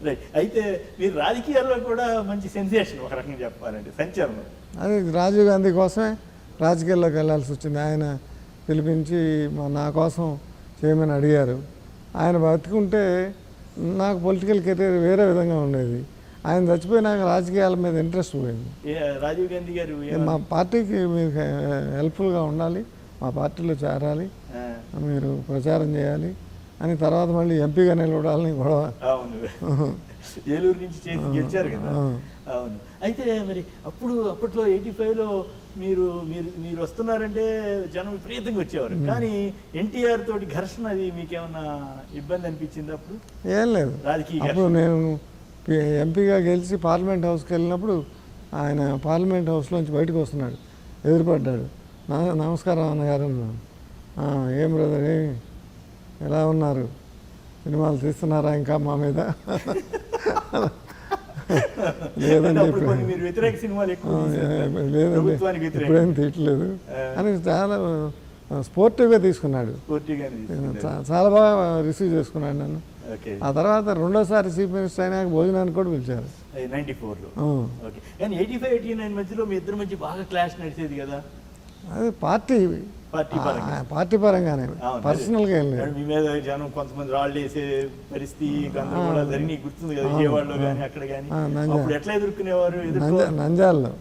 Right. అయితే మీరు రాజకీయాల్లో కూడా మంచి సెన్సేషన్ ఒక రకంగా చెప్పాలంటే, సంచలనం. అది రాజీవ్ గాంధీ కోసమే రాజకీయాల్లోకి వెళ్ళాల్సి వచ్చింది. ఆయన పిలిపించి నా కోసం చేయమని అడిగారు. ఆయన బతుకుంటే నాకు పొలిటికల్ కెరీర్ వేరే విధంగా ఉండేది. ఆయన చచ్చిపోయినాక రాజకీయాల మీద ఇంట్రెస్ట్ పోయింది. రాజీవ్ గాంధీ గారు మా పార్టీకి మీరు హెల్ప్ఫుల్గా ఉండాలి, మా పార్టీలో చేరాలి, మీరు ప్రచారం చేయాలి అని తర్వాత మళ్ళీ ఎంపీగా నిలబడాలని గొడవ. అవును, ఏలూరు నుంచి చేసి గెలిచారు కదా. అవును. అయితే మరి అప్పట్లో 85లో మీరు మీరు మీరు వస్తున్నారంటే జనం విపరీతంగా వచ్చేవారు. కానీ ఎన్టీఆర్ తోటి ఘర్షణ అది మీకేమన్నా ఇబ్బంది అనిపించింది అప్పుడు? ఏం లేదు. రాజకీయ అప్పుడు నేను ఎంపీగా గెలిచి పార్లమెంట్ హౌస్కి వెళ్ళినప్పుడు ఆయన పార్లమెంట్ హౌస్లోంచి బయటకు వస్తున్నాడు, ఎదురుపడ్డాడు. నమస్కారం అన్నగారు అన్నాను. ఏం బ్రదర్, ఎలా ఉన్నారు, సినిమాలు తీస్తున్నారా ఇంకా మా మీద? లేదని చెప్పి లేదండి ఇప్పుడేం తీయట్లేదు అని చాలా స్పోర్టివ్గా తీసుకున్నాడు. చాలా బాగా రిసీవ్ చేసుకున్నాడు నన్ను. ఆ తర్వాత రెండోసారి చీఫ్ మినిస్టర్ అయినాక భోజనానికి కూడా పిలిచారు 94లో. కానీ 85, 89 మధ్యలో మీ ఇద్దరి మధ్య బాగా క్లాష్ నడిచేది కదా. అది పార్టీ పరంగానే, పర్సనల్గా ఏం లేదు. మీ మీద జనం కొంతమంది రాళ్ళు వేసే పరిస్థితి జరిగి గుర్తుంది కదా, విజయవాడలో కానీ అక్కడ కానీ. ఎట్లా ఎదుర్కొనేవారు? నంద్యాలలో